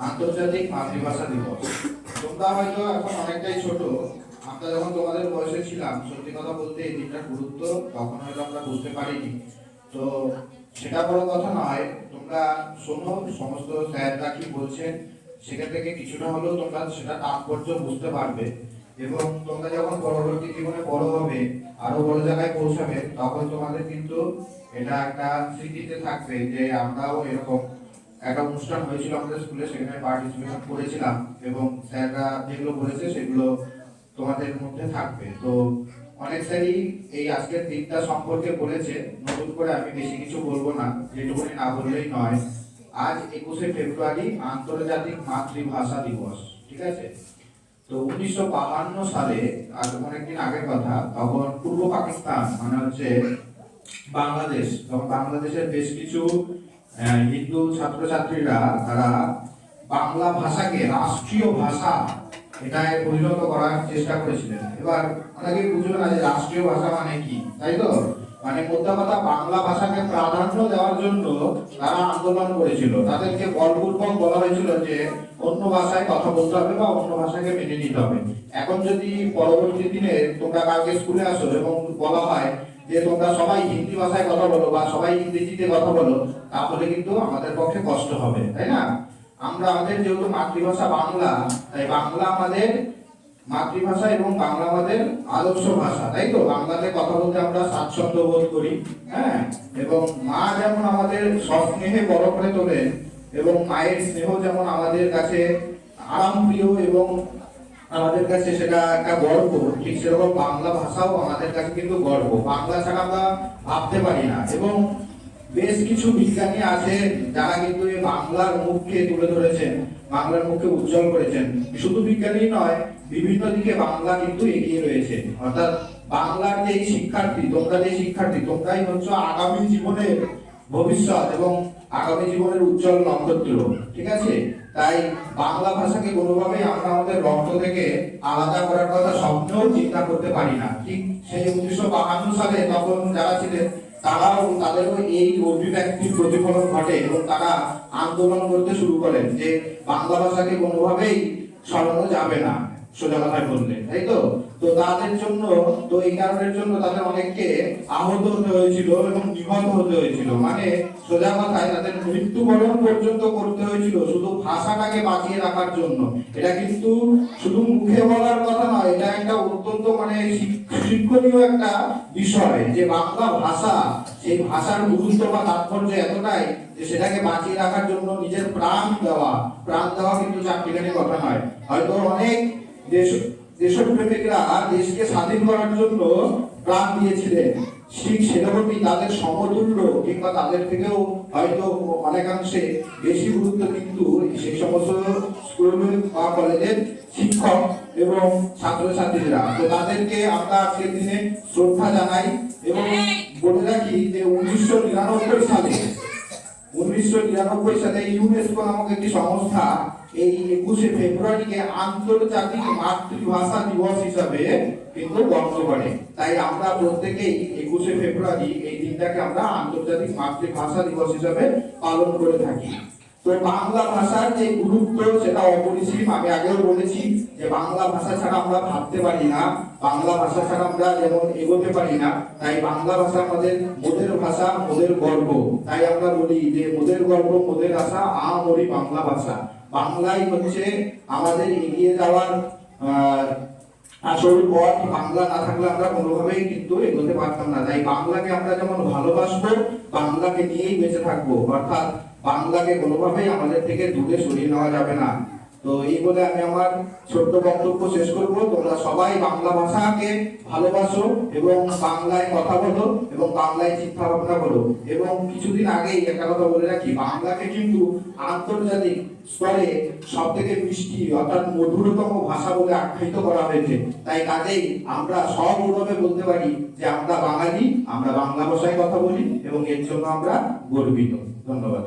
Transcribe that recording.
আন্তর্জাতিক মাতৃভাষা দিবস। তোমরা হয়তো এখন অনেকটাই ছোট, আমরা যখন তোমাদের বয়সে ছিলাম সত্যি কথা বলতে এই দিনটার গুরুত্ব তখন হয়তো আমরা বুঝতে পারিনি। তো সেটা বড় কথা নয়, তোমরা শোনো সমস্ত স্যাররা কি বলছেন, সেখান থেকে কিছুটা হলেও তোমরা সেটা তাৎপর্য বুঝতে পারবে এবং তোমরা যখন পরবর্তী জীবনে বড় হবে, আরো বড় জায়গায় পৌঁছাবে, তখন তোমাদের কিন্তু এটা একটা স্মৃতিতে থাকবে যে আমরাও এরকম একটা অনুষ্ঠান হয়েছিল আমাদের স্কুলে, সেখানে পার্টিসিপেশন করেছিলাম এবং স্যাররা যেগুলো বলেছে সেগুলো তোমাদের মধ্যে থাকবে। তো অনেক স্যারই এই আজকের দিনটা সম্পর্কে বলেছে, নতুন করে আমি বেশি কিছু বলবো না, যেটুকুনি না বললেই নয়। আজ 21শে ফেব্রুয়ারি আন্তর্জাতিক মাতৃভাষা দিবস, ঠিক আছে? তো 1952 সালে, আর অনেকদিন আগের কথা, তখন পূর্ব পাকিস্তান মানে হচ্ছে বাংলাদেশ, তখন বাংলাদেশের বেশ কিছু হিন্দু ছাত্রছাত্রীরা তারা বাংলা ভাষাকে রাষ্ট্রীয় ভাষা এটায় পরিণত করার চেষ্টা করেছিলেন। এবার অনেকে বুঝবে না যে রাষ্ট্রীয় ভাষা মানে কি, তাই তো? মানে মোদ্দা কথা, বাংলা ভাষাকে প্রাধান্য দেওয়ার জন্য তারা আন্দোলন করেছিল। তাদেরকে বলপূর্বক বলা হয়েছিল যে অন্য ভাষায় কথা বলতে হবে বা অন্য ভাষাকে মেনে নিতে হবে। এখন যদি পরবর্তী দিনে তোমরা কালকে স্কুলে আসো এবং বলা হয় যে তোমরা সবাই হিন্দি ভাষায় কথা বলো বা সবাই ইংরেজিতে কথা বলো, তাহলে কিন্তু আমাদের পক্ষে কষ্ট হবে, তাই না? আমরা আমাদের যেহেতু মাতৃভাষা বাংলা, তাই বাংলা আমাদের মাতৃভাষা এবং বাংলা আমাদের আদর্শ ভাষা, তাই তো? বাংলাতে কথা বলতে আমরা স্বাচ্ছন্দ্য বোধ করি, হ্যাঁ। এবং মা যেমন আমাদের সস্নেহে বড় করে তোলেন এবং মায়ের স্নেহ যেমন আমাদের কাছে আরামপ্রিয় এবং আমাদের কাছে সেটা একটা গর্ব, ঠিক সেরকম বাংলা ভাষাও আমাদের কাছে কিন্তু গর্ব। বাংলা ছাড়া আমরা ভাবতে পারি না এবং বেশ কিছু বিজ্ঞানী আছে যারা কিন্তু এই বাংলার মুখকে তুলে ধরেছেন, বাংলার মুখকে উজ্জ্বল করেছেন। শুধু বিজ্ঞানী নয়, বিভিন্ন দিকে বাংলা কিন্তু এগিয়ে রয়েছে। অর্থাৎ বাংলার যে শিক্ষার্থী, তোমরা যে শিক্ষার্থী, তোমরাই হচ্ছে আগামী জীবনের ভবিষ্যৎ এবং আগামী জীবনের উজ্জ্বল নক্ষত্র, ঠিক আছে? তাই বাংলা ভাষাকে কোনোভাবেই আমরা আমাদের রক্ত থেকে আলাদা করার কথা স্বপ্নেও চিন্তা করতে পারি না। ঠিক সেই 1952 সালে তখন যারা ছিলেন তারাও, তাদেরও এই অভিব্যক্তির প্রতিফলন ঘটে এবং তারা আন্দোলন করতে শুরু করেন যে বাংলা ভাষাকে কোনোভাবেই সরানো যাবে না, সোজা কথায় বললে, তাই তো? তো তাদের জন্য, তো এই কারণের জন্য তাদের অনেককে আহত হতে হয়েছিল এবং নিহত হতে হয়েছিল। মানে সোজা কথায় তাদের মৃত্যুবরণ পর্যন্ত করতে হয়েছিল শুধু ভাষাটাকে বাঁচিয়ে রাখার জন্য। এটা কিন্তু শুধু মুখে বলার কথা নয়, এটা একটা অত্যন্ত মানে শিক্ষণীয় একটা বিষয় যে বাংলা ভাষা, সেই ভাষার গুরুত্ব বা তাৎপর্য এতটাই যে সেটাকে বাঁচিয়ে রাখার জন্য নিজের প্রাণ দেওয়া কিন্তু চাকরিখানি কথা নয়। হয়তো অনেক দেশপ্রেমিকরা দেশকে স্বাধীন করার জন্য প্রাণ দিয়েছিলেন, ঠিক সেরকমই তাদের সমতুল্য কিংবা তাদের থেকেও হয়তো অনেকাংশে বেশি গুরুত্ব কিন্তু সেই সমস্ত স্কুল বা কলেজের শিক্ষক এবং ছাত্রছাত্রীরা। তো তাদেরকে আমরা আজকের দিনে শ্রদ্ধা জানাই এবং বলে রাখি যে 1999 সালে ইউনেস্কো নামক একটি সংস্থা এই 21শে ফেব্রুয়ারিকে আন্তর্জাতিক মাতৃভাষা দিবস হিসাবে কিন্তু গণ্য করে। তাই আমরা প্রত্যেকেই 21শে ফেব্রুয়ারি এই দিনটাকে আমরা আন্তর্জাতিক মাতৃভাষা দিবস হিসাবে পালন করে থাকি। তো বাংলা ভাষার যে গুরুত্ব সেটা অপরিসীম। আমি আগেও বলেছি যে বাংলা ভাষা ছাড়া আমরা ভাবতে পারি না, বাংলা ভাষা ছাড়া আমরা যেমন এগোতে পারি না। তাই বাংলা ভাষা আমাদের মোদের ভাষা, মোদের গর্ব। তাই আমরা বলি যে মোদের গর্ব, মোদের আশা, আমরি বাংলা ভাষা। বাংলাই হচ্ছে আমাদের এগিয়ে যাওয়ার আসল পথ। বাংলা না থাকলে আমরা কোনোভাবেই কিন্তু এগোতে পারতাম না। তাই বাংলাকে আমরা যেমন ভালোবাসবো, বাংলাকে নিয়েই বেঁচে থাকবো। অর্থাৎ বাংলাকে কোনোভাবেই আমাদের থেকে দূরে সরিয়ে নেওয়া যাবে না। তো এই বলে আমি আমার ছোট্ট বক্তব্য শেষ করব। তোমরা সবাই বাংলা ভাষাকে ভালোবাসো এবং বাংলায় কথা বলো এবং বাংলায় চিন্তা ভাবনা করো। এবং কিছুদিন আগেই একটা কথা বলে রাখি, বাংলাকে কিন্তু আন্তর্জাতিক স্তরে সব থেকে মিষ্টি অর্থাৎ মধুরতম ভাষা বলে আখ্যায়িত করা হয়েছে। তাই কাজেই আমরা সগৌরবে বলতে পারি যে আমরা বাঙালি, আমরা বাংলা ভাষায় কথা বলি এবং এর জন্য আমরা গর্বিত। ধন্যবাদ।